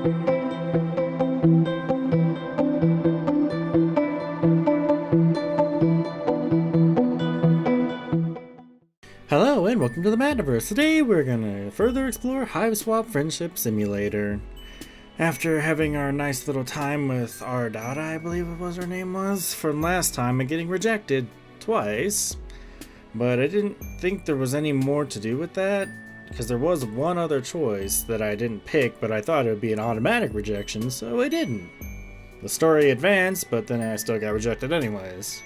Hello and welcome to the Mattniverse. Today we're gonna further explore HiveSwap Friendship Simulator. After having our nice little time with our Dada, I believe it was her name was, from last time and getting rejected twice. But I didn't think there was any more to do with that, because there was one other choice that I didn't pick, but I thought it would be an automatic rejection, so I didn't. The story advanced, but then I still got rejected anyways.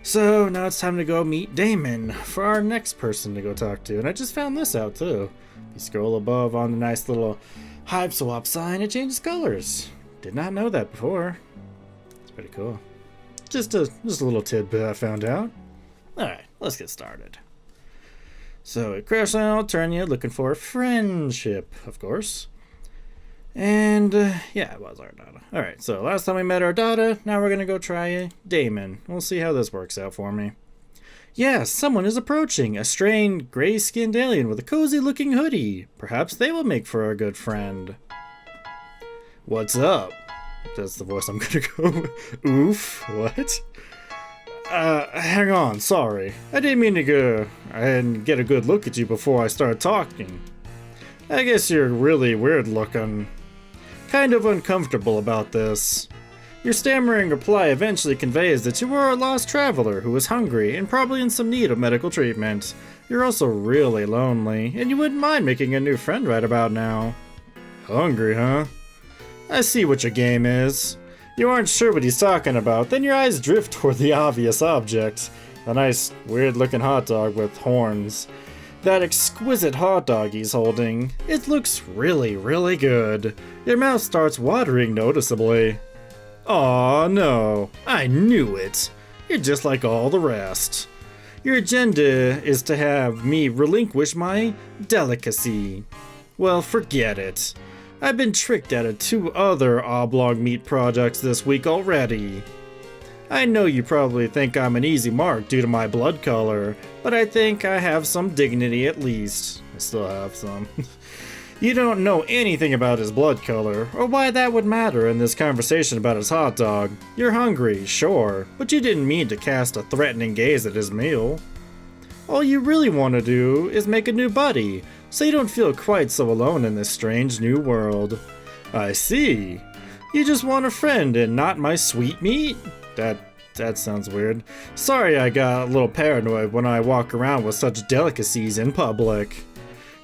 So now it's time to go meet Diemen for our next person to go talk to. And I just found this out too. If you scroll above on the nice little HiveSwap sign, it changes colors. Did not know that before. It's pretty cool. Just a little tidbit I found out. Alright, let's get started. So at Crash Alternia, looking for friendship, of course. And yeah, it was our Dada. Alright, so last time we met our Dada, now we're gonna go try Diemen. We'll see how this works out for me. Yes, someone is approaching. A strange, gray-skinned alien with a cozy-looking hoodie. Perhaps they will make for a good friend. What's up? That's the voice I'm gonna go. Oof, what? Hang on, sorry. I didn't mean to go and get a good look at you before I started talking. I guess you're really weird looking. Kind of uncomfortable about this. Your stammering reply eventually conveys that you are a lost traveler who is hungry and probably in some need of medical treatment. You're also really lonely, and you wouldn't mind making a new friend right about now. Hungry, huh? I see what your game is. You aren't sure what he's talking about, then your eyes drift toward the obvious object. A nice, weird-looking hot dog with horns. That exquisite hot dog he's holding. It looks really, really good. Your mouth starts watering noticeably. Aw, no. I knew it. You're just like all the rest. Your agenda is to have me relinquish my delicacy. Well, forget it. I've been tricked out of 2 other oblong meat projects this week already. I know you probably think I'm an easy mark due to my blood color, but I think I have some dignity at least. I still have some. You don't know anything about his blood color, or why that would matter in this conversation about his hot dog. You're hungry, sure, but you didn't mean to cast a threatening gaze at his meal. All you really want to do is make a new buddy, so you don't feel quite so alone in this strange new world. I see. You just want a friend and not my sweet meat? That sounds weird. Sorry I got a little paranoid when I walk around with such delicacies in public.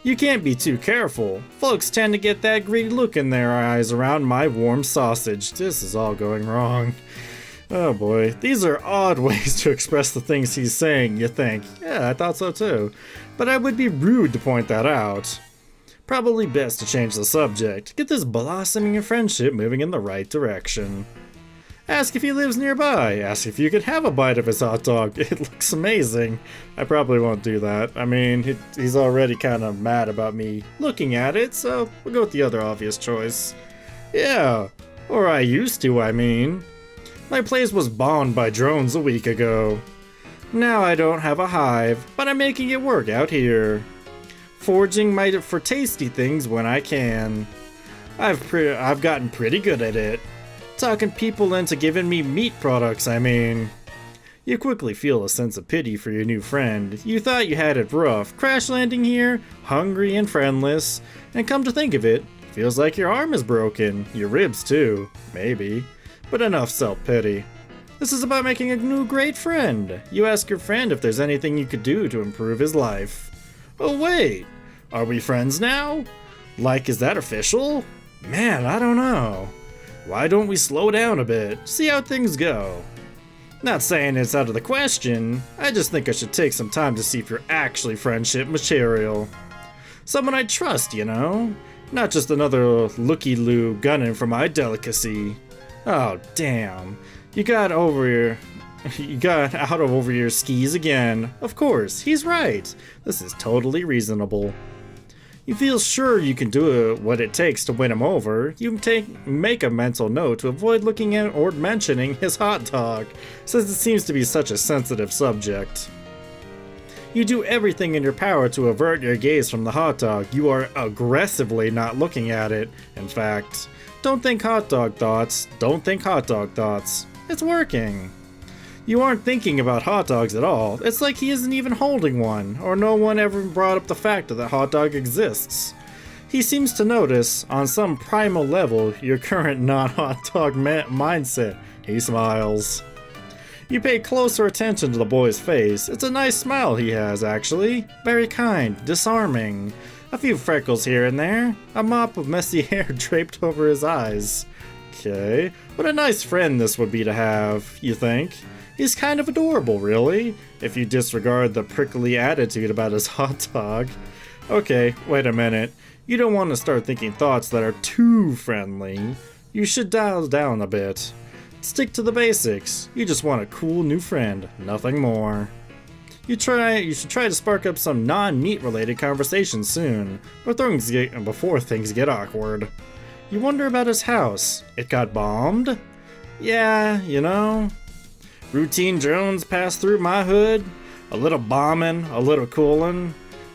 You can't be too careful. Folks tend to get that greedy look in their eyes around my warm sausage. This is all going wrong. Oh boy, these are odd ways to express the things he's saying, you think. Yeah, I thought so too. But I would be rude to point that out. Probably best to change the subject. Get this blossoming friendship moving in the right direction. Ask if he lives nearby. Ask if you could have a bite of his hot dog. It looks amazing. I probably won't do that. I mean, he's already kind of mad about me looking at it, so we'll go with the other obvious choice. Yeah, or I used to, I mean. My place was bombed by drones a week ago. Now I don't have a hive, but I'm making it work out here. Foraging for tasty things when I can. I've gotten pretty good at it. Talking people into giving me meat products, I mean. You quickly feel a sense of pity for your new friend. You thought you had it rough, crash landing here, hungry and friendless, and come to think of it, feels like your arm is broken, your ribs too, maybe. But enough self-pity. This is about making a new great friend. You ask your friend if there's anything you could do to improve his life. Oh wait, are we friends now? Like, is that official? Man, I don't know. Why don't we slow down a bit, see how things go? Not saying it's out of the question, I just think I should take some time to see if you're actually friendship material. Someone I trust, you know? Not just another looky-loo gunning for my delicacy. Oh, damn. You got out over your skis again. Of course, he's right. This is totally reasonable. You feel sure you can do what it takes to win him over. You make a mental note to avoid looking at or mentioning his hot dog, since it seems to be such a sensitive subject. You do everything in your power to avert your gaze from the hot dog. You are aggressively not looking at it. In fact, don't think hot dog thoughts. Don't think hot dog thoughts. It's working. You aren't thinking about hot dogs at all. It's like he isn't even holding one, or no one ever brought up the fact that hot dog exists. He seems to notice, on some primal level, your current non-hot dog mindset. He smiles. You pay closer attention to the boy's face. It's a nice smile he has, actually. Very kind, disarming. A few freckles here and there. A mop of messy hair draped over his eyes. Okay, what a nice friend this would be to have, you think? He's kind of adorable, really, if you disregard the prickly attitude about his hot dog. Okay, wait a minute. You don't want to start thinking thoughts that are too friendly. You should dial down a bit. Stick to the basics. You just want a cool new friend, nothing more. You should try to spark up some non-meat related conversation soon, before things get awkward. You wonder about his house. It got bombed? Yeah, you know. Routine drones pass through my hood. A little bombing, a little cooling.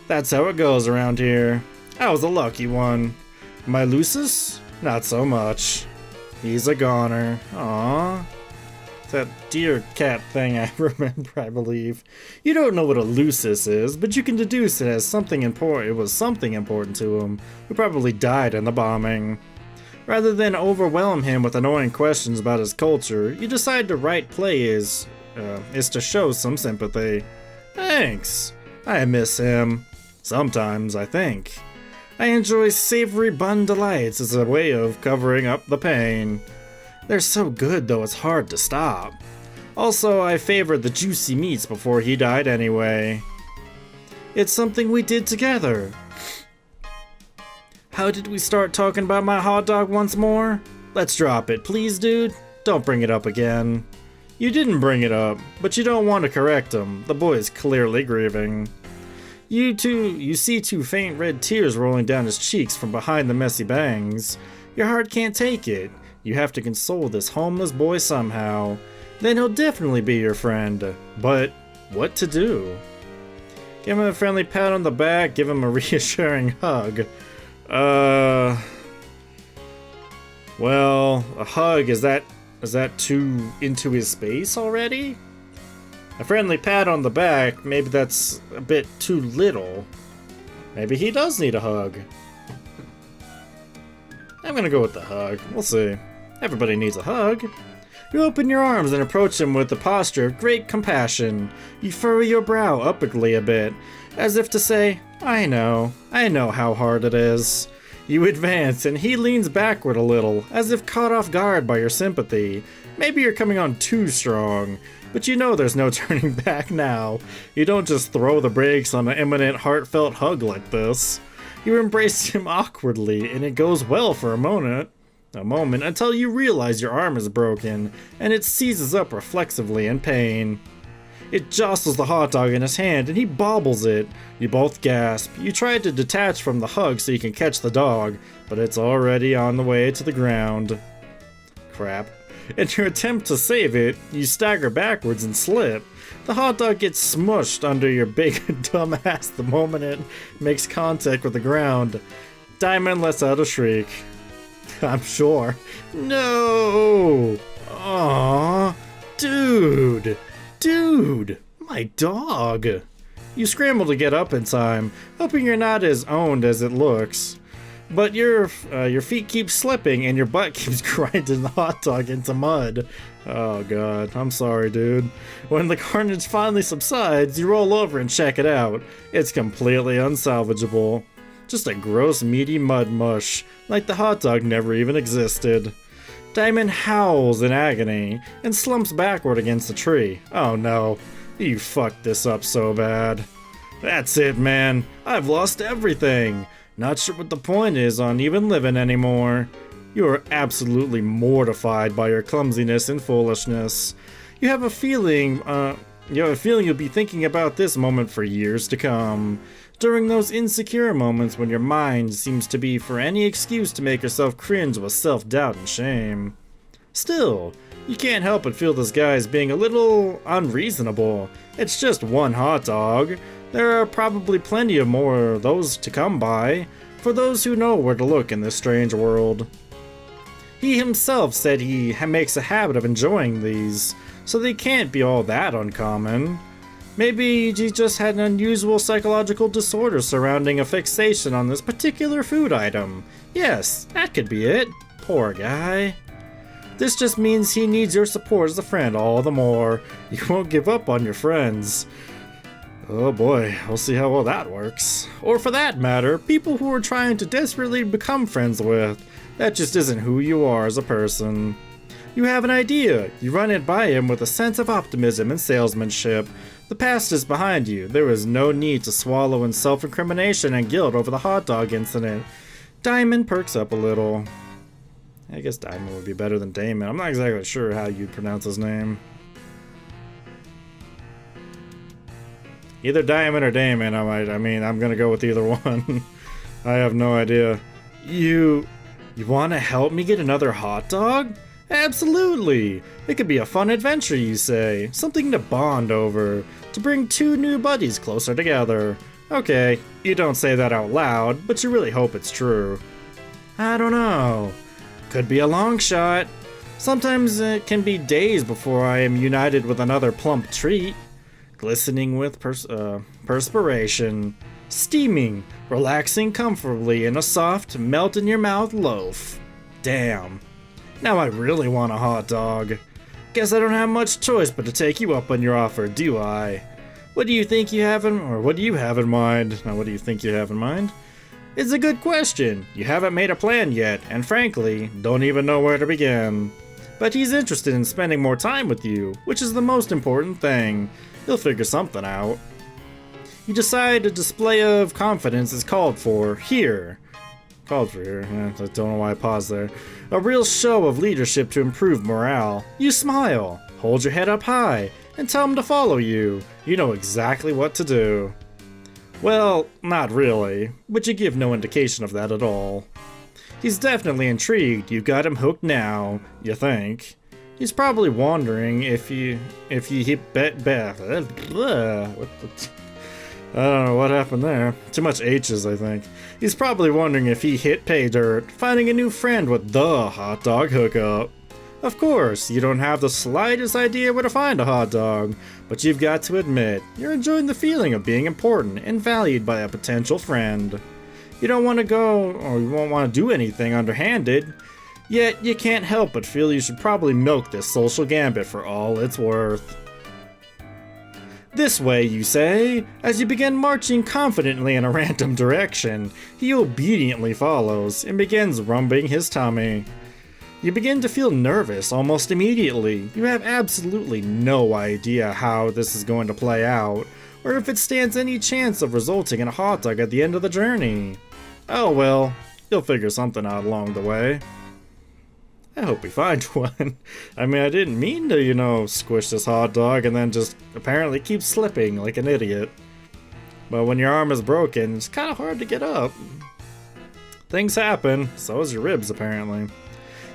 That's how it goes around here. I was a lucky one. My Lucis? Not so much. He's a goner. Aww. That deer cat thing I remember, I believe. You don't know what a Lucis is, but you can deduce it as something important. It was something important to him, who probably died in the bombing. Rather than overwhelm him with annoying questions about his culture, you decide the right play is to show some sympathy. Thanks. I miss him. Sometimes, I think. I enjoy savory bun delights as a way of covering up the pain. They're so good, though it's hard to stop. Also, I favored the juicy meats before he died anyway. It's something we did together. How did we start talking about my hot dog once more? Let's drop it, please, dude. Don't bring it up again. You didn't bring it up, but you don't want to correct him. The boy is clearly grieving. You see two faint red tears rolling down his cheeks from behind the messy bangs. Your heart can't take it. You have to console this homeless boy somehow. Then he'll definitely be your friend. But what to do? Give him a friendly pat on the back, give him a reassuring hug. Well, a hug, is that too into his space already? A friendly pat on the back, maybe that's a bit too little. Maybe he does need a hug. I'm gonna go with the hug. We'll see. Everybody needs a hug. You open your arms and approach him with the posture of great compassion. You furrow your brow upwardly a bit, as if to say, I know how hard it is. You advance, and he leans backward a little, as if caught off guard by your sympathy. Maybe you're coming on too strong, but you know there's no turning back now. You don't just throw the brakes on an imminent, heartfelt hug like this. You embrace him awkwardly, and it goes well for a moment until you realize your arm is broken, and it seizes up reflexively in pain. It jostles the hot dog in his hand, and he bobbles it. You both gasp. You try to detach from the hug so you can catch the dog, but it's already on the way to the ground. Crap. In your attempt to save it, you stagger backwards and slip. The hot dog gets smushed under your big dumb ass the moment it makes contact with the ground. Diemen lets out a shriek. I'm sure. No! Aww. Dude! My dog! You scramble to get up in time, hoping you're not as owned as it looks. But your feet keep slipping and your butt keeps grinding the hot dog into mud. Oh god, I'm sorry, dude. When the carnage finally subsides, you roll over and check it out. It's completely unsalvageable. Just a gross, meaty mud mush, like the hot dog never even existed. Diemen howls in agony and slumps backward against the tree. Oh no, you fucked this up so bad. That's it, man. I've lost everything. Not sure what the point is on even living anymore. You are absolutely mortified by your clumsiness and foolishness. You have a feeling you'll be thinking about this moment for years to come. During those insecure moments when your mind seems to be for any excuse to make yourself cringe with self-doubt and shame. Still, you can't help but feel this guy is being a little unreasonable. It's just one hot dog. There are probably plenty of more of those to come by, for those who know where to look in this strange world. He himself said he makes a habit of enjoying these, so they can't be all that uncommon. Maybe he just had an unusual psychological disorder surrounding a fixation on this particular food item. Yes, that could be it. Poor guy. This just means he needs your support as a friend all the more. You won't give up on your friends. Oh boy, we'll see how well that works. Or for that matter, people who are trying to desperately become friends with. That just isn't who you are as a person. You have an idea. You run it by him with a sense of optimism and salesmanship. The past is behind you. There is no need to swallow in self-incrimination and guilt over the hot dog incident. Diemen perks up a little. I guess Diemen would be better than Damon. I'm not exactly sure how you'd pronounce his name. Either Diemen or Damon, I'm gonna go with either one. I have no idea. You want to help me get another hot dog? Absolutely! It could be a fun adventure, you say. Something to bond over. To bring two new buddies closer together. Okay, you don't say that out loud, but you really hope it's true. I don't know. Could be a long shot. Sometimes it can be days before I am united with another plump treat. Glistening with perspiration. Steaming, relaxing comfortably in a soft, melt-in-your-mouth loaf. Damn. Now I really want a hot dog. Guess I don't have much choice but to take you up on your offer, do I? What do you think you have what do you have in mind? Now, what do you think you have in mind? It's a good question. You haven't made a plan yet, and frankly, don't even know where to begin. But he's interested in spending more time with you, which is the most important thing. He'll figure something out. You decide a display of confidence is called for here. I don't know why I paused there. A real show of leadership to improve morale. You smile, hold your head up high, and tell him to follow you. You know exactly what to do. Well, not really, but you give no indication of that at all. He's definitely intrigued. You got him hooked now, you think. He's probably wondering if you hit bet. I don't know what happened there. Too much H's, I think. He's probably wondering if he hit pay dirt, finding a new friend with the hot dog hookup. Of course, you don't have the slightest idea where to find a hot dog, but you've got to admit, you're enjoying the feeling of being important and valued by a potential friend. You don't want to go, or you won't want to do anything underhanded, yet you can't help but feel you should probably milk this social gambit for all it's worth. This way, you say, as you begin marching confidently in a random direction. He obediently follows and begins rumbling his tummy. You begin to feel nervous almost immediately. You have absolutely no idea how this is going to play out, or if it stands any chance of resulting in a hot dog at the end of the journey. Oh well, you'll figure something out along the way. I hope we find one. I mean, I didn't mean to, squish this hot dog and then just apparently keep slipping like an idiot. But when your arm is broken, it's kind of hard to get up. Things happen, so is your ribs apparently.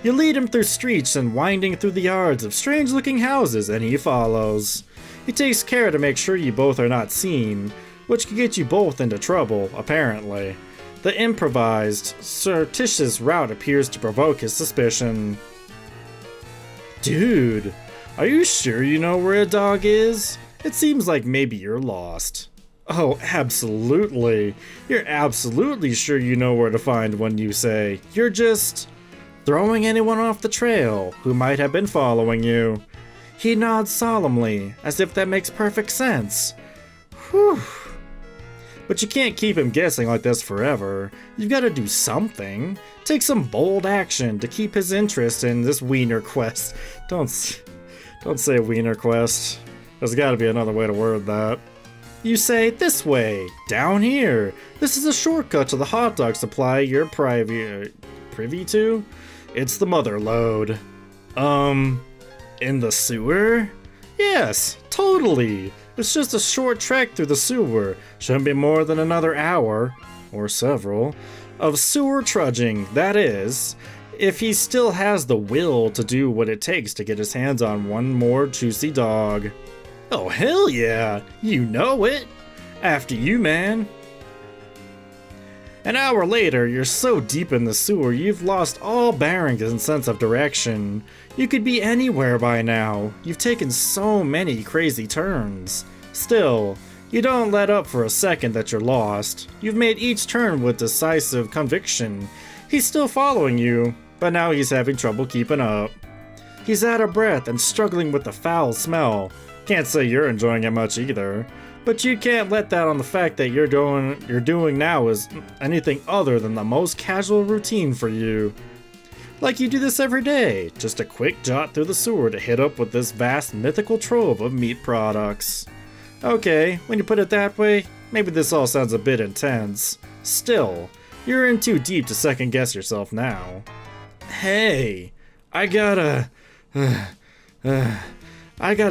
You lead him through streets and winding through the yards of strange-looking houses, and he follows. He takes care to make sure you both are not seen, which could get you both into trouble, apparently. The improvised, surreptitious route appears to provoke his suspicion. Dude, are you sure you know where a dog is? It seems like maybe you're lost. Oh, absolutely. You're absolutely sure you know where to find one, you say. You're just throwing anyone off the trail who might have been following you. He nods solemnly, as if that makes perfect sense. Whew. But you can't keep him guessing like this forever. You've got to do something. Take some bold action to keep his interest in this wiener quest. Don't say wiener quest. There's got to be another way to word that. You say, this way, down here. This is a shortcut to the hot dog supply you're privy to? It's the Motherload. In the sewer? Yes, totally. It's just a short trek through the sewer. Shouldn't be more than another hour, or several, of sewer trudging, that is, if he still has the will to do what it takes to get his hands on one more juicy dog. Oh hell yeah, you know it! After you, man. An hour later, you're so deep in the sewer you've lost all bearings and sense of direction. You could be anywhere by now. You've taken so many crazy turns. Still, you don't let up for a second that you're lost. You've made each turn with decisive conviction. He's still following you, but now he's having trouble keeping up. He's out of breath and struggling with the foul smell. Can't say you're enjoying it much either. But you can't let that on the fact that you're doing now is anything other than the most casual routine for you. Like you do this every day, just a quick jaunt through the sewer to hit up with this vast mythical trove of meat products. Okay, when you put it that way, maybe this all sounds a bit intense. Still, you're in too deep to second guess yourself now. Hey, I gotta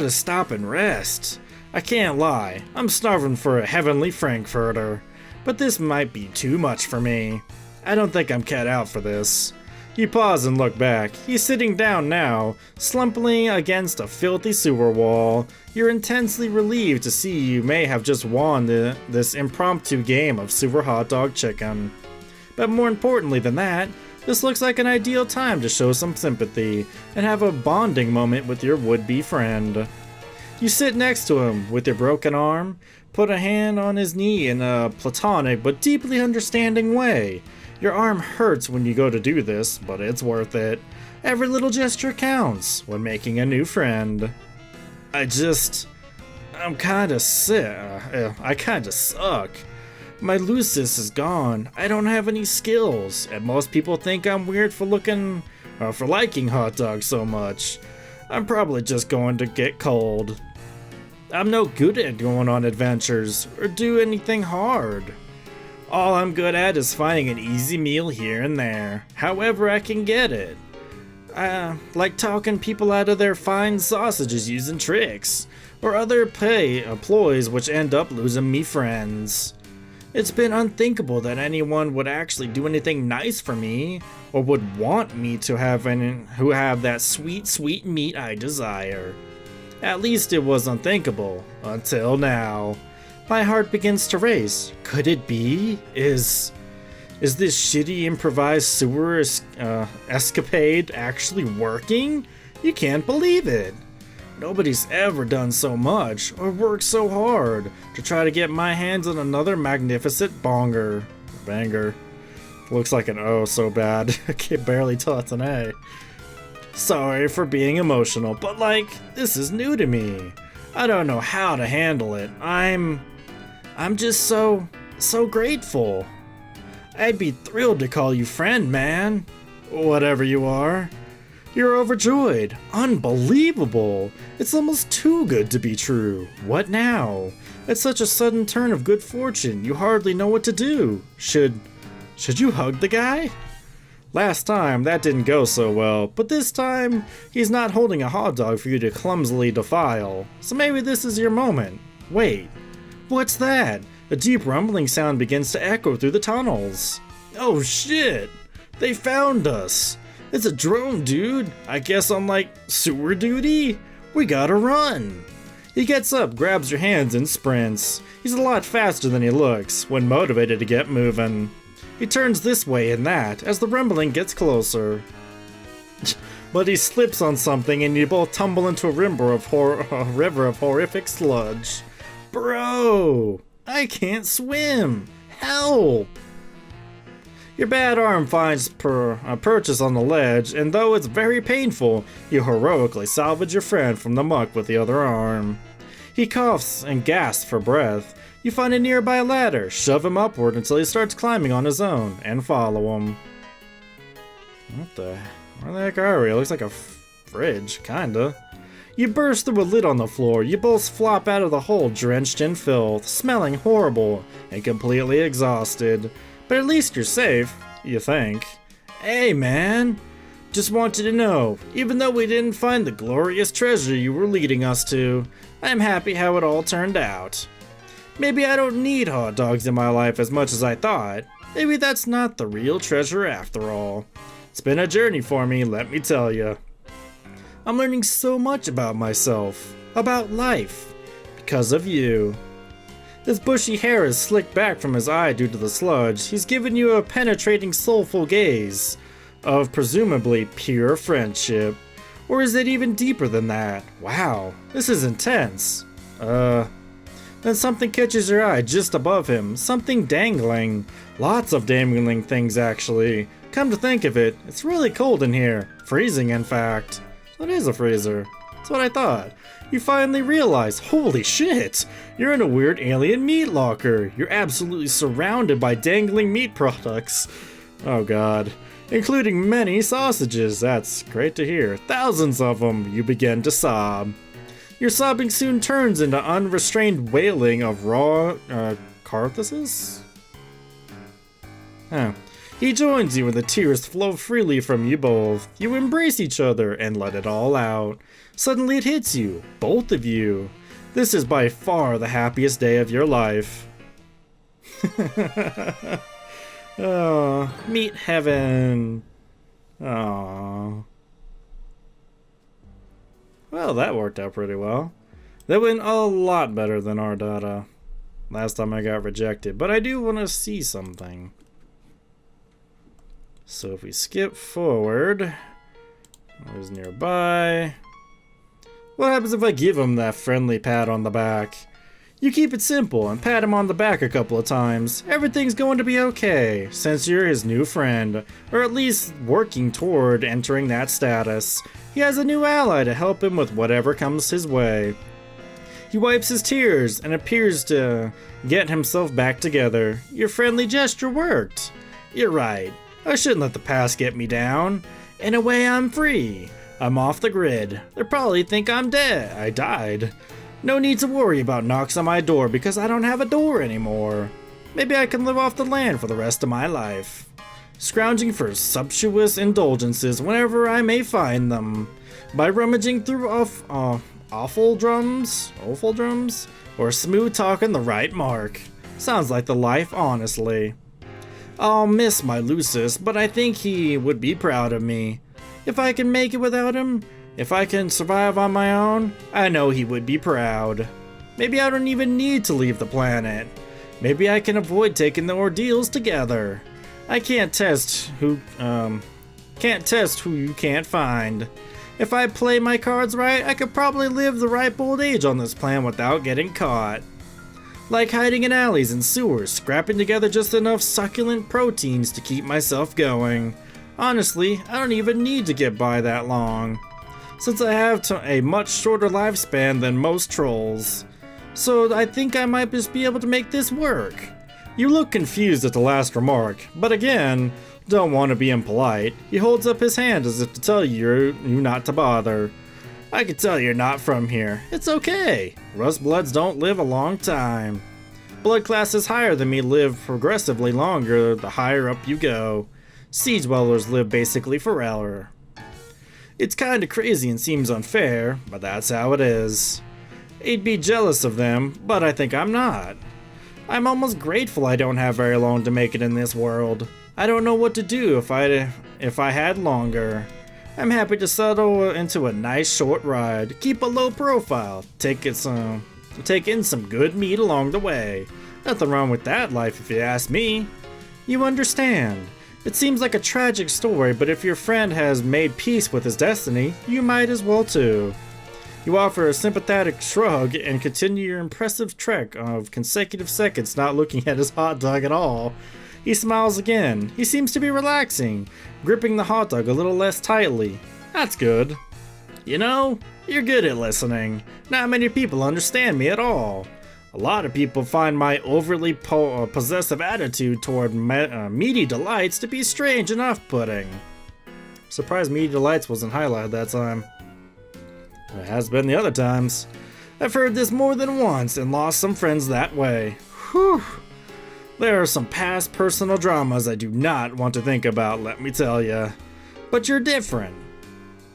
stop and rest. I can't lie, I'm starving for a heavenly frankfurter, but this might be too much for me. I don't think I'm cut out for this. You pause and look back. He's sitting down now, slumping against a filthy sewer wall. You're intensely relieved to see you may have just won this impromptu game of sewer hot dog chicken. But more importantly than that, this looks like an ideal time to show some sympathy and have a bonding moment with your would-be friend. You sit next to him with your broken arm, put a hand on his knee in a platonic but deeply understanding way. Your arm hurts when you go to do this, but it's worth it. Every little gesture counts when making a new friend. I'm kinda sick. I kinda suck. My lucis is gone. I don't have any skills, and most people think I'm weird for liking hot dogs so much. I'm probably just going to get cold. I'm no good at going on adventures or do anything hard. All I'm good at is finding an easy meal here and there, however I can get it. Like talking people out of their fine sausages using tricks, or other ploys which end up losing me friends. It's been unthinkable that anyone would actually do anything nice for me, or would want me to have who have that sweet, sweet meat I desire. At least it was unthinkable, until now. My heart begins to race. Could it be? Is this shitty improvised sewer escapade actually working? You can't believe it. Nobody's ever done so much or worked so hard to try to get my hands on another magnificent banger. Looks like an O so bad. I can barely tell it's an A. Sorry for being emotional, but this is new to me. I don't know how to handle it. I'm just so grateful. I'd be thrilled to call you friend, man. Whatever you are. You're overjoyed. Unbelievable. It's almost too good to be true. What now? It's such a sudden turn of good fortune, you hardly know what to do. Should you hug the guy? Last time, that didn't go so well, but this time, he's not holding a hot dog for you to clumsily defile. So maybe this is your moment. Wait, what's that? A deep rumbling sound begins to echo through the tunnels. Oh shit! They found us! It's a drone, dude! I guess on sewer duty? We gotta run! He gets up, grabs your hands, and sprints. He's a lot faster than he looks, when motivated to get moving. He turns this way and that, as the rumbling gets closer. But he slips on something and you both tumble into a river of horrific sludge. Bro! I can't swim! Help! Your bad arm finds a purchase on the ledge, and though it's very painful, you heroically salvage your friend from the muck with the other arm. He coughs and gasps for breath. You find a nearby ladder, shove him upward until he starts climbing on his own, and follow him. Where the heck are we? It looks like a fridge, kinda. You burst through a lid on the floor. You both flop out of the hole drenched in filth, smelling horrible, and completely exhausted. But at least you're safe, you think. Hey man, just wanted to know, even though we didn't find the glorious treasure you were leading us to, I'm happy how it all turned out. Maybe I don't need hot dogs in my life as much as I thought. Maybe that's not the real treasure after all. It's been a journey for me, let me tell you. I'm learning so much about myself, about life, because of you. His bushy hair is slicked back from his eye due to the sludge. He's given you a penetrating, soulful gaze of presumably pure friendship. Or is it even deeper than that? Wow, this is intense. Then something catches your eye just above him. Something dangling. Lots of dangling things, actually. Come to think of it, it's really cold in here. Freezing, in fact. It is a freezer. That's what I thought. You finally realize, holy shit! You're in a weird alien meat locker. You're absolutely surrounded by dangling meat products. Oh god. Including many sausages. That's great to hear. Thousands of them. You begin to sob. Your sobbing soon turns into unrestrained wailing of raw, carcasses? Huh. He joins you and the tears flow freely from you both. You embrace each other and let it all out. Suddenly it hits you, both of you. This is by far the happiest day of your life. Oh, meet heaven. Aww. Well, that worked out pretty well. That went a lot better than our data last time I got rejected, but I do want to see something. So if we skip forward, who's nearby? What happens if I give him that friendly pat on the back? You keep it simple and pat him on the back a couple of times. Everything's going to be okay, since you're his new friend, or at least working toward entering that status. He has a new ally to help him with whatever comes his way. He wipes his tears and appears to get himself back together. Your friendly gesture worked. You're right. I shouldn't let the past get me down. In a way, I'm free. I'm off the grid. They'll probably think I'm dead. I died. No need to worry about knocks on my door because I don't have a door anymore. Maybe I can live off the land for the rest of my life, scrounging for sumptuous indulgences whenever I may find them, by rummaging through awful drums, or smooth talking the right mark. Sounds like the life, honestly. I'll miss my Lucis, but I think he would be proud of me. If I can make it without him, if I can survive on my own, I know he would be proud. Maybe I don't even need to leave the planet. Maybe I can avoid taking the ordeals together. I can't test who you can't find. If I play my cards right, I could probably live the ripe old age on this plan without getting caught. Like hiding in alleys and sewers, scrapping together just enough succulent proteins to keep myself going. Honestly, I don't even need to get by that long, since I have a much shorter lifespan than most trolls. So I think I might just be able to make this work. You look confused at the last remark, but again, don't want to be impolite. He holds up his hand as if to tell you not to bother. I can tell you're not from here. It's okay. Rustbloods don't live a long time. Blood classes higher than me live progressively longer the higher up you go. Siege dwellers live basically forever. It's kinda crazy and seems unfair, but that's how it is. I'd be jealous of them, but I think I'm not. I'm almost grateful I don't have very long to make it in this world. I don't know what to do if I had longer. I'm happy to settle into a nice short ride, keep a low profile, take in some good meat along the way. Nothing wrong with that life if you ask me. You understand. It seems like a tragic story, but if your friend has made peace with his destiny, you might as well too. You offer a sympathetic shrug and continue your impressive trek of consecutive seconds not looking at his hot dog at all. He smiles again. He seems to be relaxing, gripping the hot dog a little less tightly. That's good. You know, you're good at listening. Not many people understand me at all. A lot of people find my overly possessive attitude toward meaty delights to be strange and off-putting. Surprised meaty delights wasn't highlighted that time. It has been the other times. I've heard this more than once and lost some friends that way. Whew. There are some past personal dramas I do not want to think about, let me tell ya. But you're different.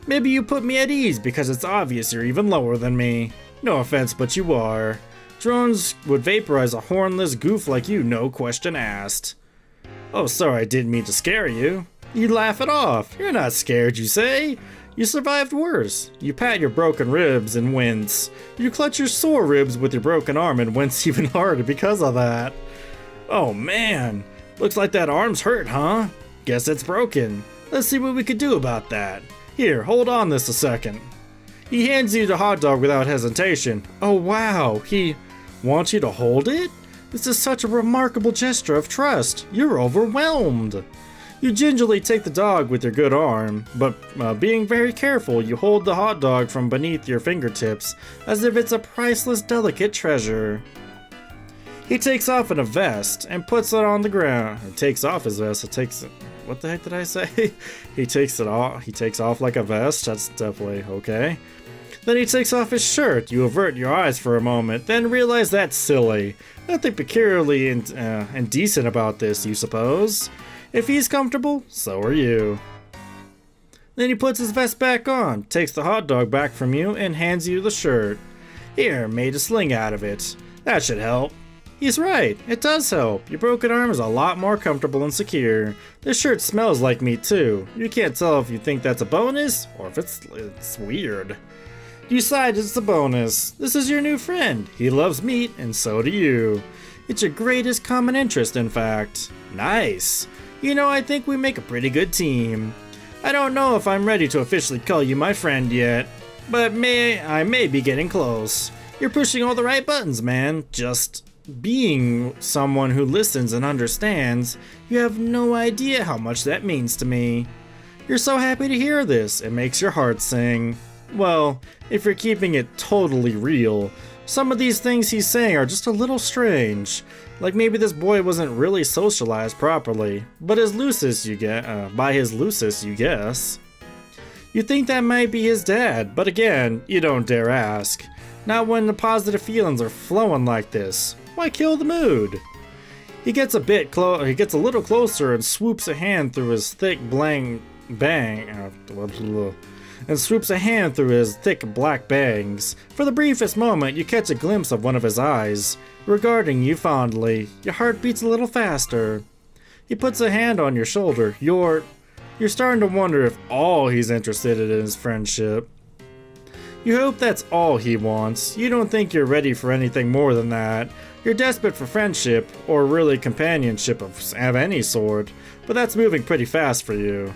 Maybe you put me at ease because it's obvious you're even lower than me. No offense, but you are. Drones would vaporize a hornless goof like you, no question asked. Oh, sorry, I didn't mean to scare you. You laugh it off. You're not scared, you say? You survived worse. You pat your broken ribs and wince. You clutch your sore ribs with your broken arm and wince even harder because of that. Oh man, looks like that arm's hurt, huh? Guess it's broken. Let's see what we could do about that. Here, hold on this a second. He hands you the hot dog without hesitation. Oh wow, he wants you to hold it? This is such a remarkable gesture of trust. You're overwhelmed. You gingerly take the dog with your good arm, but being very careful, you hold the hot dog from beneath your fingertips as if it's a priceless, delicate treasure. He takes off in a vest and puts it on the ground. He takes off his vest. What the heck did I say? He takes it off. He takes off like a vest. That's definitely okay. Then he takes off his shirt. You avert your eyes for a moment, then realize that's silly. Nothing peculiarly indecent about this, you suppose. If he's comfortable, so are you. Then he puts his vest back on, takes the hot dog back from you, and hands you the shirt. Here, made a sling out of it. That should help. He's right, it does help. Your broken arm is a lot more comfortable and secure. This shirt smells like meat too. You can't tell if you think that's a bonus, or if it's weird. You decide it's a bonus. This is your new friend. He loves meat, and so do you. It's your greatest common interest, in fact. Nice. You know, I think we make a pretty good team. I don't know if I'm ready to officially call you my friend yet, but I may be getting close. You're pushing all the right buttons, man. Just being someone who listens and understands, you have no idea how much that means to me. You're so happy to hear this, it makes your heart sing. Well, if you're keeping it totally real, some of these things he's saying are just a little strange. Like maybe this boy wasn't really socialized properly, but by his loosest you guess. You think that might be his dad, but again, you don't dare ask. Not when the positive feelings are flowing like this. Why kill the mood? He gets a little closer and swoops a hand through his thick black bangs. For the briefest moment, you catch a glimpse of one of his eyes, regarding you fondly. Your heart beats a little faster. He puts a hand on your shoulder. You're starting to wonder if all he's interested in is friendship. You hope that's all he wants. You don't think you're ready for anything more than that. You're desperate for friendship, or really companionship of any sort, but that's moving pretty fast for you.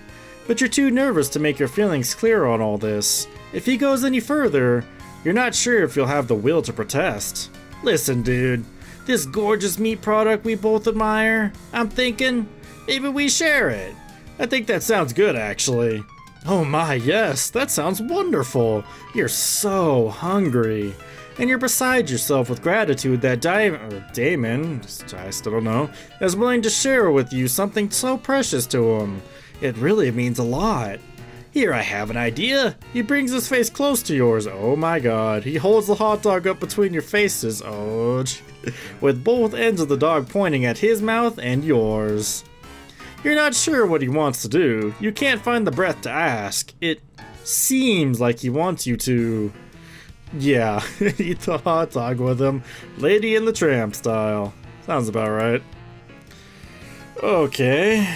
But you're too nervous to make your feelings clear on all this. If he goes any further, you're not sure if you'll have the will to protest. Listen, dude, this gorgeous meat product we both admire, I'm thinking, maybe we share it. I think that sounds good, actually. Oh my, yes, that sounds wonderful. You're so hungry. And you're beside yourself with gratitude that Diemen, I still don't know, is willing to share with you something so precious to him. It really means a lot. Here, I have an idea. He brings his face close to yours. Oh my god. He holds the hot dog up between your faces. Oh, with both ends of the dog pointing at his mouth and yours. You're not sure what he wants to do. You can't find the breath to ask. It seems like he wants you to... yeah, eat the hot dog with him. Lady and the Tramp style. Sounds about right. Okay.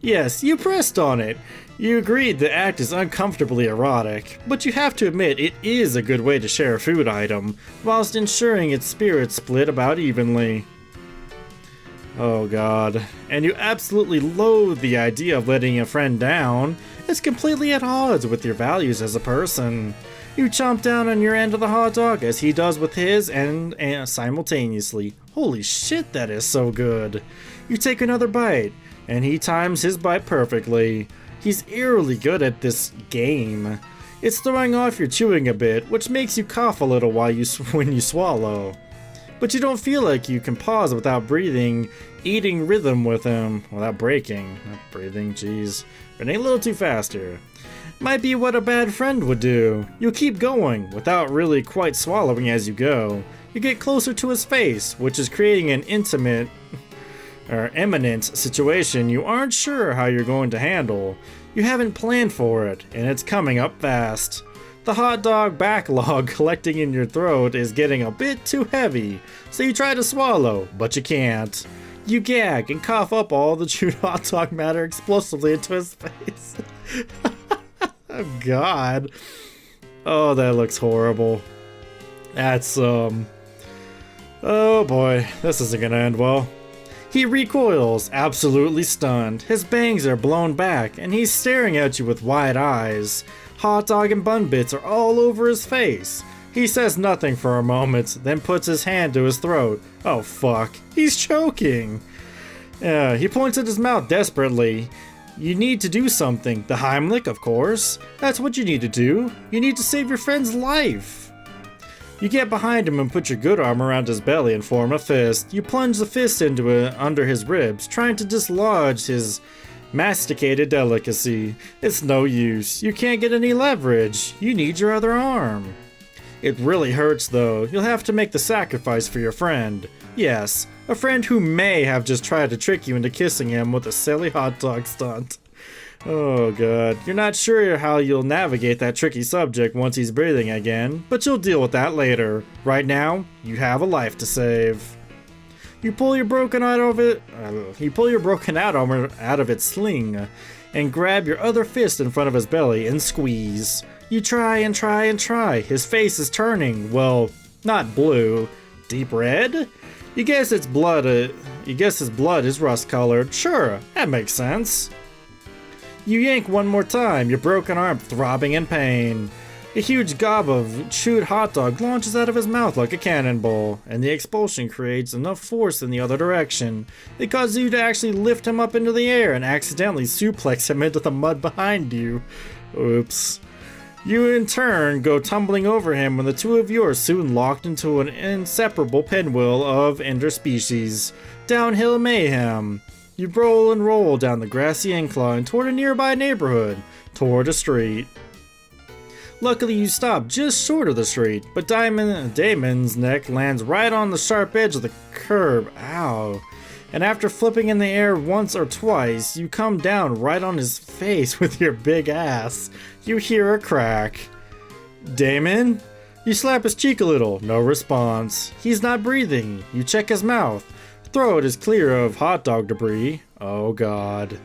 Yes, you pressed on it. You agreed the act is uncomfortably erotic, but you have to admit it is a good way to share a food item, whilst ensuring its spirit split about evenly. Oh god. And you absolutely loathe the idea of letting a friend down. It's completely at odds with your values as a person. You chomp down on your end of the hot dog as he does with his and simultaneously. Holy shit, that is so good. You take another bite, and he times his bite perfectly. He's eerily good at this game. It's throwing off your chewing a bit, which makes you cough a little when you swallow. But you don't feel like you can pause without breathing, eating rhythm with him, without breaking. Not breathing, jeez. Running a little too fast here. Might be what a bad friend would do. You keep going, without really quite swallowing as you go. You get closer to his face, which is creating an imminent situation you aren't sure how you're going to handle. You haven't planned for it, and it's coming up fast. The hot dog backlog collecting in your throat is getting a bit too heavy, so you try to swallow, but you can't. You gag and cough up all the chewed hot dog matter explosively into his face. Oh God. Oh, that looks horrible. That's, oh boy, this isn't gonna end well. He recoils, absolutely stunned. His bangs are blown back, and he's staring at you with wide eyes. Hot dog and bun bits are all over his face. He says nothing for a moment, then puts his hand to his throat. Oh fuck, he's choking. He points at his mouth desperately. You need to do something. The Heimlich, of course. That's what you need to do. You need to save your friend's life. You get behind him and put your good arm around his belly and form a fist. You plunge the fist under his ribs, trying to dislodge his masticated delicacy. It's no use. You can't get any leverage. You need your other arm. It really hurts though. You'll have to make the sacrifice for your friend. Yes, a friend who may have just tried to trick you into kissing him with a silly hot dog stunt. Oh god, you're not sure how you'll navigate that tricky subject once he's breathing again, but you'll deal with that later. Right now, you have a life to save. You pull your broken out of its sling and grab your other fist in front of his belly and squeeze. You try and try and try. His face is turning, well, not blue, deep red? You guess it's blood. You guess his blood is rust-colored. Sure, that makes sense. You yank one more time, your broken arm throbbing in pain. A huge gob of chewed hot dog launches out of his mouth like a cannonball, and the expulsion creates enough force in the other direction. It causes you to actually lift him up into the air and accidentally suplex him into the mud behind you. Oops. You in turn go tumbling over him when the two of you are soon locked into an inseparable pinwheel of interspecies. Downhill mayhem. You roll and roll down the grassy incline toward a nearby neighborhood, toward a street. Luckily you stop just short of the street, but Diemen's neck lands right on the sharp edge of the curb. Ow. And after flipping in the air once or twice, you come down right on his face with your big ass. You hear a crack. Diemen? You slap his cheek a little, no response. He's not breathing. You check his mouth. Throat is clear of hot dog debris. Oh god.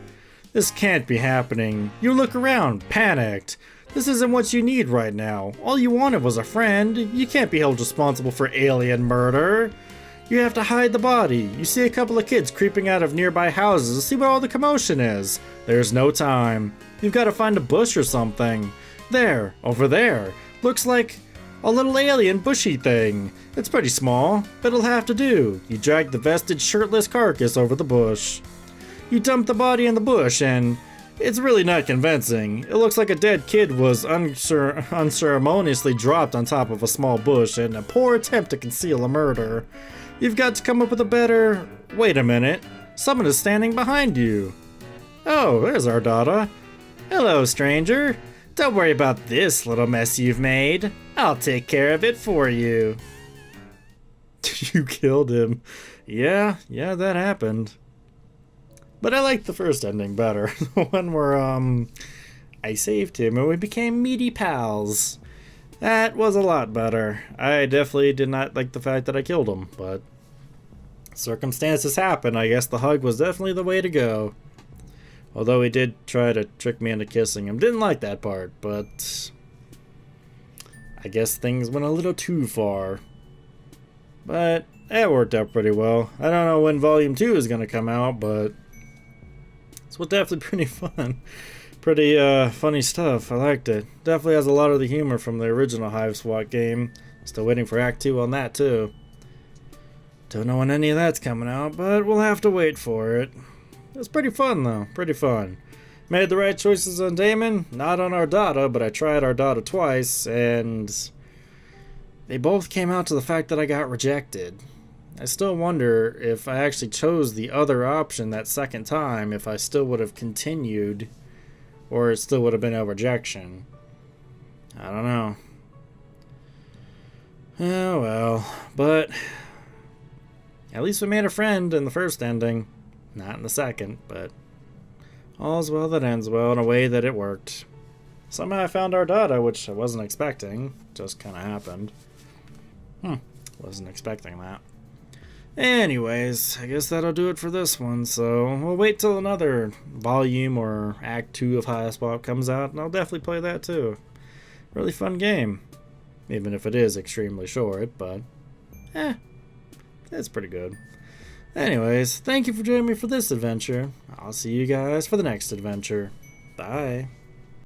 This can't be happening. You look around, panicked. This isn't what you need right now. All you wanted was a friend. You can't be held responsible for alien murder. You have to hide the body. You see a couple of kids creeping out of nearby houses to see what all the commotion is. There's no time. You've got to find a bush or something. There, over there. Looks like a little alien bushy thing. It's pretty small, but it'll have to do. You drag the vested shirtless carcass over the bush. You dump the body in the bush and it's really not convincing. It looks like a dead kid was unceremoniously dropped on top of a small bush in a poor attempt to conceal a murder. You've got to come up with a better... Wait a minute. Someone is standing behind you. Oh, there's our daughter. Hello, stranger. Don't worry about this little mess you've made. I'll take care of it for you. You killed him. Yeah, that happened. But I like the first ending better. The one where, I saved him and we became meaty pals. That was a lot better. I definitely did not like the fact that I killed him, but circumstances happen. I guess the hug was definitely the way to go. Although he did try to trick me into kissing him. Didn't like that part, but I guess things went a little too far. But it worked out pretty well. I don't know when Volume 2 is going to come out, but it's definitely pretty fun. Pretty funny stuff. I liked it. Definitely has a lot of the humor from the original HiveSwap game. Still waiting for Act 2 on that too. Don't know when any of that's coming out, but we'll have to wait for it. It's pretty fun though. Pretty fun. Made the right choices on Diemen. Not on our data, but I tried our data twice, and they both came out to the fact that I got rejected. I still wonder if I actually chose the other option that second time, if I still would have continued. Or it still would have been a rejection. I don't know. Oh well. But at least we made a friend in the first ending. Not in the second, but all's well that ends well in a way that it worked. Somehow I found our data, which I wasn't expecting. Just kind of happened. Wasn't expecting that. Anyways, I guess that'll do it for this one, so we'll wait till another volume or Act 2 of HiveSwap comes out, and I'll definitely play that too. Really fun game. Even if it is extremely short, but it's pretty good. Anyways, thank you for joining me for this adventure. I'll see you guys for the next adventure. Bye.